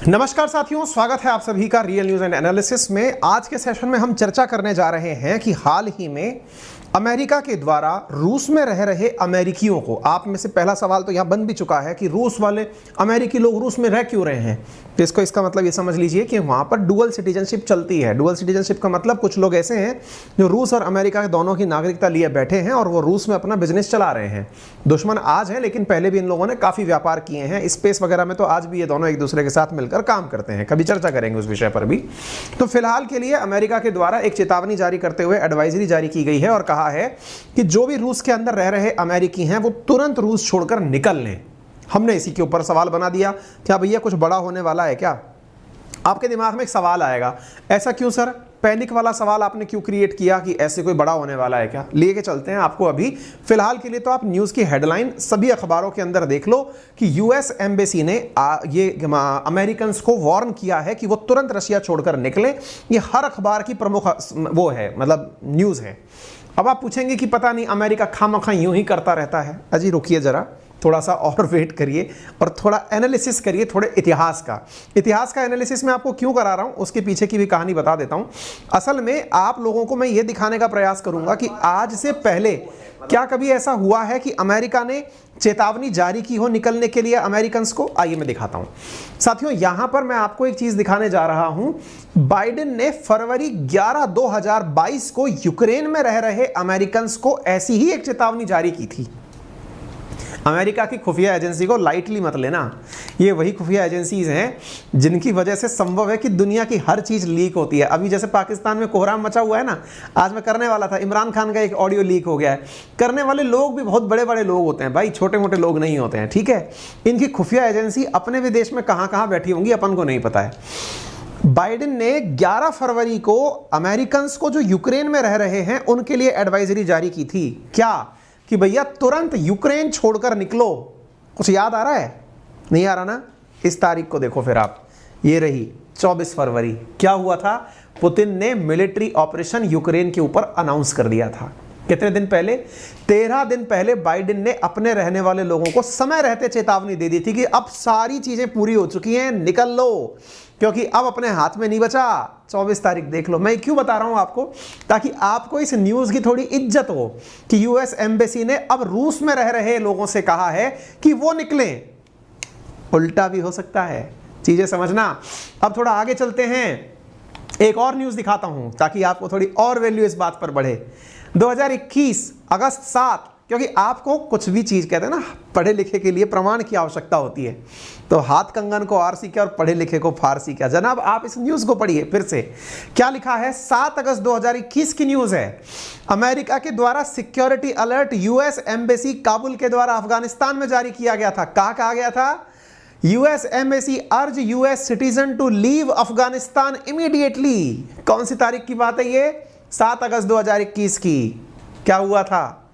नमस्कार साथियों, स्वागत है आप सभी का रियल न्यूज एंड एनालिसिस में। आज के सेशन में हम चर्चा करने जा रहे हैं कि हाल ही में अमेरिका के द्वारा रूस में रह रहे अमेरिकियों को, आप में से पहला सवाल तो यहां बन भी चुका है कि रूस वाले अमेरिकी लोग रूस में रह क्यों रहे हैं। तो इसका मतलब ये समझ लीजिए कि वहां पर डुअल सिटीजनशिप चलती है। डुअल सिटीजनशिप का मतलब कुछ लोग ऐसे हैं जो रूस और अमेरिका के दोनों की नागरिकता लिए बैठे हैं और वो रूस में अपना बिजनेस चला रहे हैं। दुश्मन आज है, लेकिन पहले भी इन लोगों ने काफी व्यापार किए हैं। स्पेस वगैरह में तो आज भी ये दोनों एक दूसरे के साथ मिलकर काम करते हैं। कभी चर्चा करेंगे उस विषय पर भी। तो फिलहाल के लिए अमेरिका के द्वारा एक चेतावनी जारी करते हुए एडवाइजरी जारी की गई है और कहा है कि जो भी रूस के अंदर रह रहे अमेरिकी हैं वो तुरंत रूस छोड़कर निकल लें। हमने इसी के ऊपर सवाल बना दिया, क्या भैया कुछ बड़ा होने वाला है क्या? आपके दिमाग में एक सवाल आएगा, ऐसा क्यों सर? पैनिक वाला सवाल आपने क्यों क्रिएट किया कि ऐसे कोई बड़ा होने वाला है क्या? लेके चलते हैं आपको अभी। फिलहाल के लिए तो आप न्यूज़ की हेडलाइन सभी अखबारों के अंदर देख लो कि यूएस एम्बेसी ने ये अमेरिकन को वार्न किया है कि वो तुरंत रशिया छोड़कर निकले। ये हर अखबार की प्रमुख वो है, मतलब न्यूज़ है। अब आप पूछेंगे कि पता नहीं अमेरिका खामखा यूं ही करता रहता है। अजी रुकिए जरा, थोड़ा सा और वेट करिए और थोड़ा एनालिसिस करिए, थोड़े इतिहास का एनालिसिस मैं आपको क्यों करा रहा हूं उसके पीछे की भी कहानी बता देता हूं। असल में आप लोगों को मैं ये दिखाने का प्रयास करूंगा कि आज से पहले क्या कभी ऐसा हुआ है कि अमेरिका ने चेतावनी जारी की हो निकलने के लिए अमेरिकन्स को। आइए मैं दिखाता हूं साथियों। यहां पर मैं आपको एक चीज दिखाने जा रहा हूं। बाइडेन ने फरवरी 11, 2022 को यूक्रेन में रह रहे अमेरिकन्स को ऐसी ही एक चेतावनी जारी की थी। अमेरिका की खुफिया एजेंसी को लाइटली मत लेना। ये वही खुफिया एजेंसीज हैं जिनकी वजह से संभव है कि दुनिया की हर चीज लीक होती है। अभी जैसे पाकिस्तान में कोहराम मचा हुआ है ना, आज मैं करने वाला था, इमरान खान का एक ऑडियो लीक हो गया है। करने वाले लोग भी बहुत बड़े बड़े लोग होते हैं भाई, छोटे मोटे लोग नहीं होते हैं, ठीक है। इनकी खुफिया एजेंसी अपने भी देश में कहाँ कहाँ बैठी होंगी अपन को नहीं पता है। बाइडेन ने 11 फरवरी को अमेरिकन्स को जो यूक्रेन में रह रहे हैं उनके लिए एडवाइजरी जारी की थी। क्या कि भैया तुरंत यूक्रेन छोड़कर निकलो। कुछ याद आ रहा है? नहीं आ रहा ना? इस तारीख को देखो फिर आप, ये रही 24 फरवरी। क्या हुआ था? पुतिन ने मिलिट्री ऑपरेशन यूक्रेन के ऊपर अनाउंस कर दिया था। कितने दिन पहले? 13 दिन पहले बाइडेन ने अपने रहने वाले लोगों को समय रहते चेतावनी दे दी थी कि अब सारी चीजें पूरी हो चुकी हैं, निकल लो, क्योंकि अब अपने हाथ में नहीं बचा। 24 तारीख देख लो। मैं क्यों बता रहा हूं आपको? ताकि आपको इस न्यूज की थोड़ी इज्जत हो कि यूएस एम्बेसी ने अब रूस में रह रहे लोगों से कहा है कि वो निकलें। उल्टा भी हो सकता है, चीजें समझना। अब थोड़ा आगे चलते हैं, एक और न्यूज दिखाता हूं ताकि आपको थोड़ी और वैल्यू इस बात पर बढ़े। 2021 अगस्त 7, क्योंकि आपको कुछ भी चीज कहते हैं ना, पढ़े लिखे के लिए प्रमाण की आवश्यकता होती है। तो हाथ कंगन को आरसी क्या और पढ़े लिखे को फारसी क्या। जनाब आप इस न्यूज को पढ़िए फिर से। क्या लिखा है? 7 अगस्त 2021 की न्यूज है। अमेरिका के द्वारा security alert US embassy Kabul के द्वारा अफगानिस्तान में जारी किया गया था। कहा गया था? US embassy urge US citizen to leave Afghanistan immediately. कौन सी तारीख की बात है ये? 7 अगस्त 2021 की। क्या हुआ था?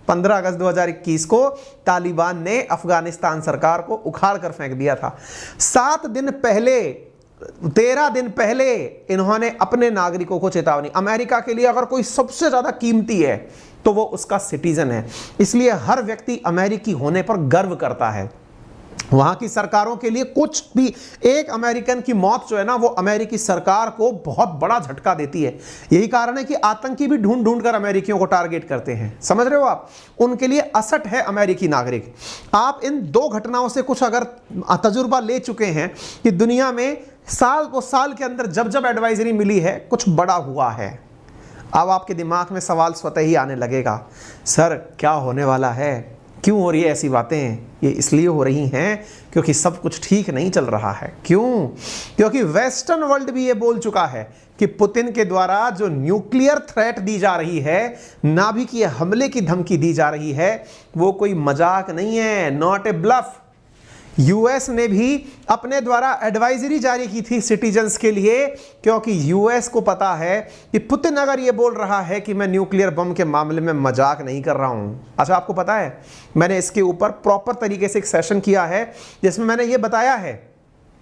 15 अगस्त 2021 को तालिबान ने अफगानिस्तान सरकार को उखाड़ कर फेंक दिया था। 7 दिन पहले, 13 दिन पहले इन्होंने अपने नागरिकों को चेतावनी। अमेरिका के लिए अगर कोई सबसे ज्यादा कीमती है तो वो उसका सिटीजन है। इसलिए हर व्यक्ति अमेरिकी होने पर गर्व करता है। वहां की सरकारों के लिए कुछ भी, एक अमेरिकन की मौत जो है ना, वो अमेरिकी सरकार को बहुत बड़ा झटका देती है। यही कारण है कि आतंकी भी ढूंढ ढूंढ कर अमेरिकियों को टारगेट करते हैं। समझ रहे हो आप? उनके लिए असट है अमेरिकी नागरिक। आप इन दो घटनाओं से कुछ अगर तजुर्बा ले चुके हैं कि दुनिया में साल को साल के अंदर जब जब एडवाइजरी मिली है कुछ बड़ा हुआ है। अब आपके दिमाग में सवाल स्वतः ही आने लगेगा, सर क्या होने वाला है? क्यों हो रही है ऐसी बातें? ये इसलिए हो रही हैं क्योंकि सब कुछ ठीक नहीं चल रहा है। क्यों? क्योंकि वेस्टर्न वर्ल्ड भी ये बोल चुका है कि पुतिन के द्वारा जो न्यूक्लियर थ्रेट दी जा रही है, नाभिकीय हमले की धमकी दी जा रही है, वो कोई मजाक नहीं है, नॉट ए ब्लफ। यूएस ने भी अपने द्वारा एडवाइजरी जारी की थी सिटीजन्स के लिए, क्योंकि यूएस को पता है कि पुतिन अगर ये बोल रहा है कि मैं न्यूक्लियर बम के मामले में मजाक नहीं कर रहा हूं। अच्छा आपको पता है मैंने इसके ऊपर प्रॉपर तरीके से एक सेशन किया है जिसमें मैंने ये बताया है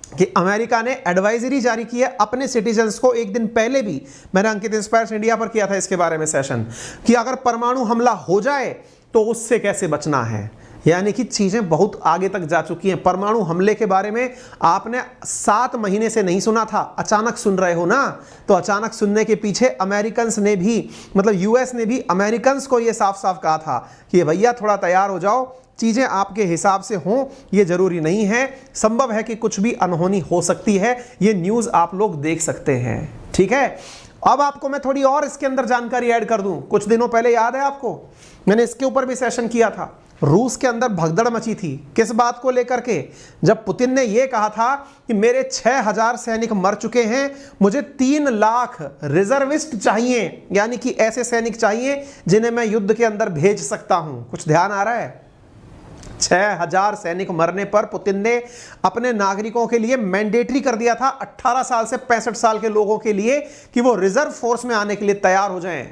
कि अमेरिका ने एडवाइजरी जारी की है अपने सिटीजन्स को। एक दिन पहले भी मैंने अंकित इंस्पायर्स इंडिया पर किया था इसके बारे में सेशन कि अगर परमाणु हमला हो जाए तो उससे कैसे बचना है। यानी कि चीजें बहुत आगे तक जा चुकी हैं। परमाणु हमले के बारे में आपने 7 महीने से नहीं सुना था, अचानक सुन रहे हो ना। तो अचानक सुनने के पीछे अमेरिकन्स ने भी, मतलब यूएस ने भी अमेरिकन्स को यह साफ साफ कहा था कि भैया थोड़ा तैयार हो जाओ, चीजें आपके हिसाब से हों, ये जरूरी नहीं है, संभव है कि कुछ भी अनहोनी हो सकती है। ये न्यूज आप लोग देख सकते हैं, ठीक है। अब आपको मैं थोड़ी और इसके अंदर जानकारी ऐड कर दूं। कुछ दिनों पहले याद है आपको, मैंने इसके ऊपर भी सेशन किया था। रूस के अंदर भगदड़ मची थी, किस बात को लेकर के? जब पुतिन ने यह कहा था कि मेरे 6000 सैनिक मर चुके हैं, मुझे 3 लाख रिजर्विस्ट चाहिए, यानी कि ऐसे सैनिक चाहिए जिन्हें मैं युद्ध के अंदर भेज सकता हूं। कुछ ध्यान आ रहा है? 6000 सैनिक मरने पर पुतिन ने अपने नागरिकों के लिए मैंडेटरी कर दिया था 18 साल से 65 साल के लोगों के लिए कि वो रिजर्व फोर्स में आने के लिए तैयार हो जाएं।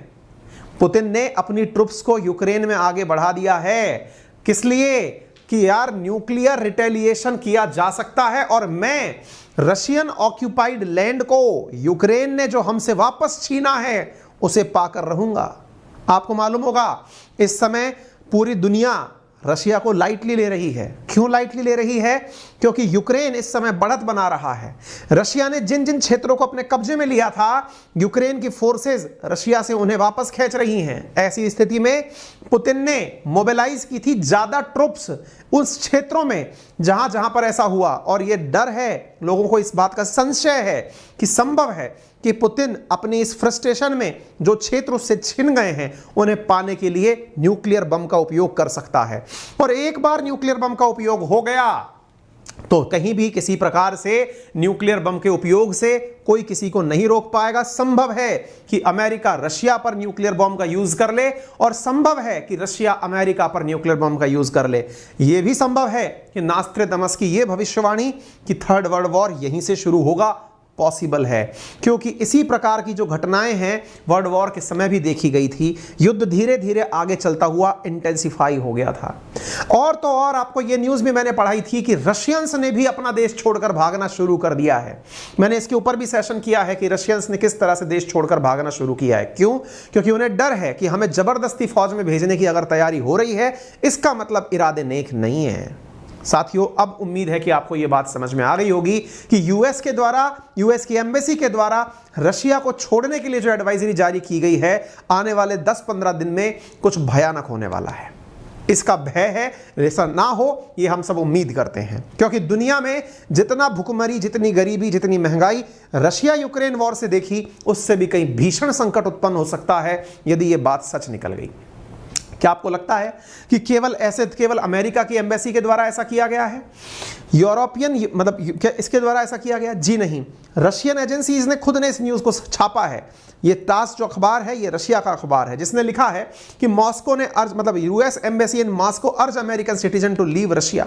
पुतिन ने अपनी ट्रुप्स को यूक्रेन में आगे बढ़ा दिया है। किस लिए? कि यार न्यूक्लियर रिटेलिएशन किया जा सकता है और मैं रशियन ऑक्यूपाइड लैंड को यूक्रेन ने जो हमसे वापस छीना है उसे पाकर रहूंगा। आपको मालूम होगा इस समय पूरी दुनिया रशिया को लाइटली ले रही है। क्यों लाइटली ले रही है? क्योंकि यूक्रेन इस समय बढ़त बना रहा है। रशिया ने जिन जिन क्षेत्रों को अपने कब्जे में लिया था, यूक्रेन की फोर्सेस रशिया से उन्हें वापस खींच रही हैं। ऐसी स्थिति में पुतिन ने मोबिलाइज की थी ज्यादा ट्रुप्स उस क्षेत्रों में जहां जहां पर ऐसा हुआ। और यह डर है, लोगों को इस बात का संशय है कि संभव है कि पुतिन अपनी इस फ्रस्ट्रेशन में जो क्षेत्र उससे छिन गए हैं उन्हें पाने के लिए न्यूक्लियर बम का उपयोग कर सकता है। और एक बार न्यूक्लियर बम का उपयोग हो गया तो कहीं भी किसी प्रकार से न्यूक्लियर बम के उपयोग से कोई किसी को नहीं रोक पाएगा। संभव है कि अमेरिका रशिया पर न्यूक्लियर बम का यूज कर ले और संभव है कि रशिया अमेरिका पर न्यूक्लियर बम का यूज कर ले। यह भी संभव है कि नास्ट्रेडमस की यह भविष्यवाणी कि 3rd वर्ल्ड वॉर यहीं से शुरू होगा पॉसिबल है, क्योंकि इसी प्रकार की जो घटनाएं हैं वर्ल्ड वॉर के समय भी देखी गई थी। युद्ध धीरे धीरे आगे चलता हुआ इंटेंसिफाई हो गया था। और तो और आपको ये न्यूज भी मैंने पढ़ाई थी कि रशियंस ने भी अपना देश छोड़कर भागना शुरू कर दिया है। मैंने इसके ऊपर भी सेशन किया है कि रशियंस ने किस तरह से देश छोड़कर भागना शुरू किया है। क्यों? क्योंकि उन्हें डर है कि हमें जबरदस्ती फौज में भेजने की अगर तैयारी हो रही है, इसका मतलब इरादे नेक नहीं है। साथियों, अब उम्मीद है कि आपको यह बात समझ में आ गई होगी कि यूएस के द्वारा, यूएस की एम्बेसी के द्वारा रशिया को छोड़ने के लिए जो एडवाइजरी जारी की गई है, आने वाले 10-15 दिन में कुछ भयानक होने वाला है। इसका भय है, ऐसा ना हो ये हम सब उम्मीद करते हैं, क्योंकि दुनिया में जितना भुखमरी, जितनी गरीबी, जितनी महंगाई रशिया यूक्रेन वॉर से देखी, उससे भी कहीं भीषण संकट उत्पन्न हो सकता है यदि ये बात सच निकल गई। क्या आपको लगता है कि केवल अमेरिका की एम्बेसी के द्वारा ऐसा किया गया है? यूरोपियन, मतलब क्या इसके द्वारा ऐसा किया गया? जी नहीं, रशियन एजेंसीज ने खुद ने इस न्यूज को छापा है। ये टास जो अखबार है, ये रशिया का अखबार है, जिसने लिखा है कि मॉस्को ने अर्ज, मतलब US embassy in Moscow urge American citizen to leave Russia.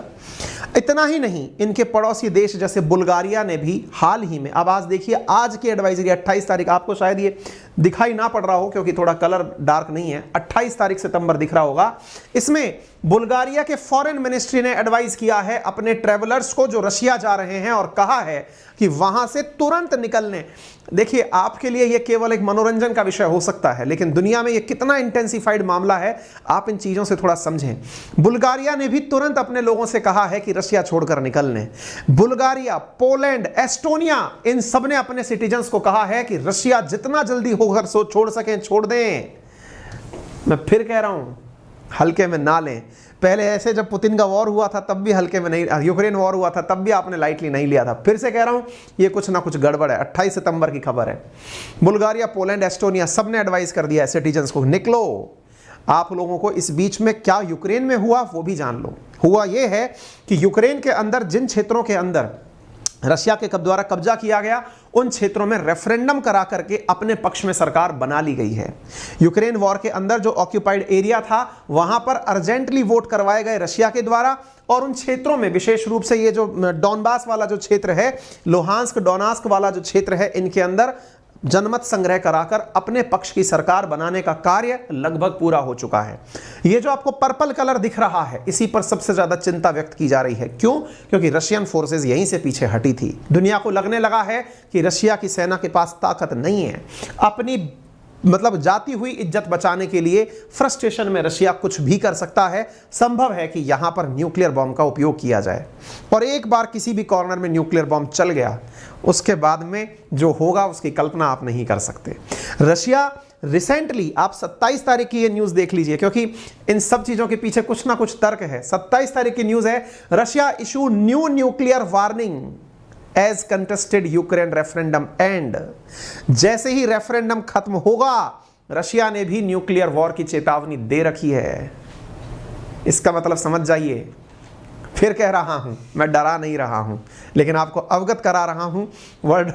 इतना ही नहीं, इनके पड़ोसी देश जैसे बुल्गारिया ने भी हाल ही में, अब आज देखिए आज की एडवाइजरी 28 तारीख, आपको शायद ये दिखाई ना पड़ रहा हो क्योंकि थोड़ा कलर डार्क नहीं है, 28 तारीख सितंबर दिख रहा होगा। इसमें बुल्गारिया के फॉरेन मिनिस्ट्री ने एडवाइस किया है अपने ट्रेवलर्स को जो रशिया जा रहे हैं और कहा है कि वहां से तुरंत निकलने। देखिए, आपके लिए यह केवल एक मनोरंजन का विषय हो सकता है, लेकिन दुनिया में यह कितना इंटेंसिफाइड मामला है, आप इन चीजों से थोड़ा समझें। बुल्गारिया ने भी तुरंत अपने लोगों से कहा है कि रशिया छोड़कर निकलने। बुल्गारिया, पोलैंड, एस्टोनिया, इन सब ने अपने सिटीजन्स को कहा है कि रशिया जितना जल्दी होकर छोड़ सकें छोड़ दें। मैं फिर कह रहा हूं, हल्के में ना लें। पहले ऐसे जब पुतिन का वॉर हुआ था तब भी हल्के में नहीं, यूक्रेन वॉर हुआ था तब भी आपने लाइटली नहीं लिया था। फिर से कह रहा हूं, ये कुछ ना कुछ गड़बड़ है। 28 सितंबर की खबर है। बुल्गारिया, पोलैंड, एस्टोनिया सब ने एडवाइस कर दिया है सिटीजन्स को, निकलो। आप लोगों को इस बीच में क्या यूक्रेन में हुआ वो भी जान लो। हुआ यह है कि यूक्रेन के अंदर जिन क्षेत्रों के अंदर रशिया के द्वारा कब्जा किया गया, उन क्षेत्रों में रेफरेंडम करा करके अपने पक्ष में सरकार बना ली गई है। यूक्रेन वॉर के अंदर जो ऑक्यूपाइड एरिया था वहां पर अर्जेंटली वोट करवाए गए रशिया के द्वारा, और उन क्षेत्रों में विशेष रूप से ये जो डॉनबास वाला जो क्षेत्र है, लोहांस्क डोनास्क वाला जो क्षेत्र है, इनके अंदर जनमत संग्रह कराकर अपने पक्ष की सरकार बनाने का कार्य लगभग पूरा हो चुका है। ये जो आपको पर्पल कलर दिख रहा है, इसी पर सबसे ज्यादा चिंता व्यक्त की जा रही है। क्यों? क्योंकि रशियन फोर्सेस यहीं से पीछे हटी थी। दुनिया को लगने लगा है कि रशिया की सेना के पास ताकत नहीं है। अपनी मतलब जाती हुई इज्जत बचाने के लिए फ्रस्ट्रेशन में रशिया कुछ भी कर सकता है। संभव है कि यहां पर न्यूक्लियर बॉम्ब का उपयोग किया जाए, और एक बार किसी भी कॉर्नर में न्यूक्लियर बॉम्ब चल गया, उसके बाद में जो होगा उसकी कल्पना आप नहीं कर सकते। रशिया रिसेंटली, आप 27 तारीख की ये न्यूज देख लीजिए, क्योंकि इन सब चीजों के पीछे कुछ ना कुछ तर्क है। 27 तारीख की न्यूज है, Russia issue new nuclear warning as contested Ukraine referendum end. जैसे ही रेफरेंडम खत्म होगा, रशिया ने भी न्यूक्लियर वॉर की चेतावनी दे रखी है। इसका मतलब समझ जाइए, फिर कह रहा हूं, मैं डरा नहीं रहा हूं, लेकिन आपको अवगत करा रहा हूं वर्ड।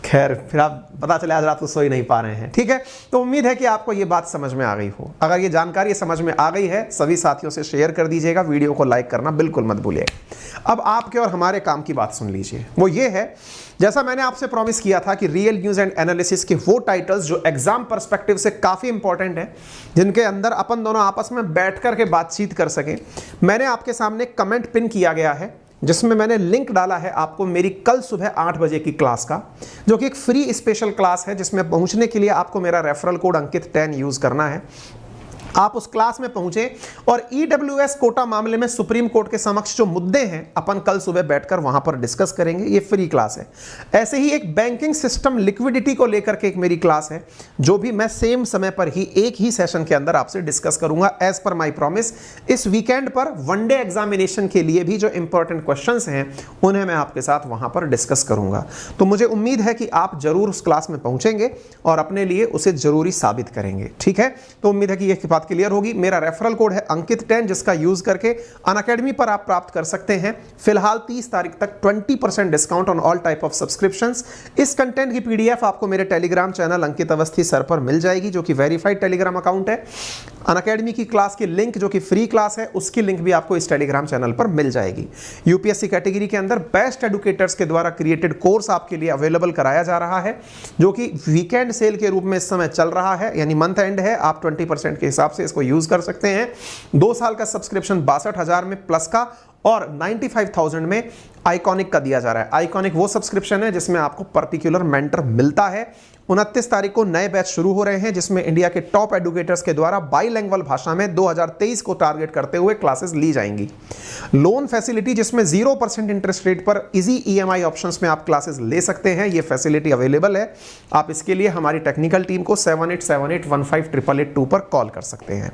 खैर, फिर आप पता चले आज रात को सो ही नहीं पा रहे हैं, ठीक है। तो उम्मीद है कि आपको ये बात समझ में आ गई हो। अगर ये जानकारी समझ में आ गई है, सभी साथियों से शेयर कर दीजिएगा, वीडियो को लाइक करना बिल्कुल मत भूलिएगा। अब आपके और हमारे काम की बात सुन लीजिए, वो ये है, जैसा मैंने आपसे प्रॉमिस किया था कि रियल न्यूज एंड एनालिसिस के वो टाइटल्स जो एग्जाम पर्सपेक्टिव से काफी इंपॉर्टेंट है, जिनके अंदर अपन दोनों आपस में बैठ करके बातचीत कर सकें, मैंने आपके सामने कमेंट पिन किया गया है, जिसमें मैंने लिंक डाला है आपको मेरी कल सुबह 8 बजे की क्लास का, जो कि एक फ्री स्पेशल क्लास है, जिसमें पहुंचने के लिए आपको मेरा रेफरल कोड अंकित 10 यूज करना है। आप उस क्लास में पहुंचे और ईडब्ल्यूएस कोटा मामले में सुप्रीम कोर्ट के समक्ष जो मुद्दे हैं, अपन कल सुबह बैठकर वहां पर डिस्कस करेंगे। ये फ्री क्लास है। ऐसे ही एक बैंकिंग सिस्टम लिक्विडिटी को लेकर के एक मेरी क्लास है, जो भी मैं सेम समय पर ही एक ही सेशन के अंदर आपसे डिस्कस करूंगा एज पर माई प्रॉमिस। इस वीकेंड पर वनडे एग्जामिनेशन के लिए भी जो इंपॉर्टेंट क्वेश्चंस हैं, उन्हें मैं आपके साथ वहां पर डिस्कस करूंगा। तो मुझे उम्मीद है कि आप जरूर उस क्लास में पहुंचेंगे और अपने लिए उसे जरूरी साबित करेंगे, ठीक है। तो उम्मीद है कि यह बात क्लियर होगी। मेरा रेफरल कोड है अंकित 10, जिसका यूज करके अनअकैडमी पर आप प्राप्त कर सकते हैं फिलहाल 30 तारीख तक 20% discount on all type of subscriptions. इस कंटेंट की पीडीएफ आपको मेरे टेलीग्राम चैनल अंकित अवस्थी सर पर मिल जाएगी, जो कि वेरीफाइड टेलीग्राम अकाउंट है। अनअकैडमी की क्लास की लिंक, जो कि फ्री क्लास है, उसकी लिंक भी आपको इस टेलीग्राम चैनल पर मिल जाएगी। यूपीएससी कैटेगरी के अंदर बेस्ट एडुकेटर्स के द्वारा क्रिएटेड कोर्स आपके लिए अवेलेबल कराया जा रहा है, जो कि वीकेंड सेल के रूप में इस समय चल रहा है, यानी मंथ एंड है। आप 20% के हिसाब से इसको यूज कर सकते हैं। 2 साल का सब्सक्रिप्शन 62,000 में प्लस का और 95,000 में आइकॉनिक का दिया जा रहा है। आइकॉनिक वो सब्सक्रिप्शन है जिसमें आपको पर्टिकुलर मेंटर मिलता है। 29 तारीख को नए बैच शुरू हो रहे हैं, जिसमें इंडिया के टॉप एडुकेटर्स के द्वारा बाईलैंग्वेज भाषा में 2023 को टारगेट करते हुए क्लासेस ली जाएंगी। लोन फैसिलिटी, जिसमें 0% इंटरेस्ट रेट पर इजी ईएमआई ऑप्शंस में आप क्लासेस ले सकते हैं, ये फैसिलिटी अवेलेबल है। आप इसके लिए हमारी टेक्निकल टीम को 7878158882 पर कॉल कर सकते हैं।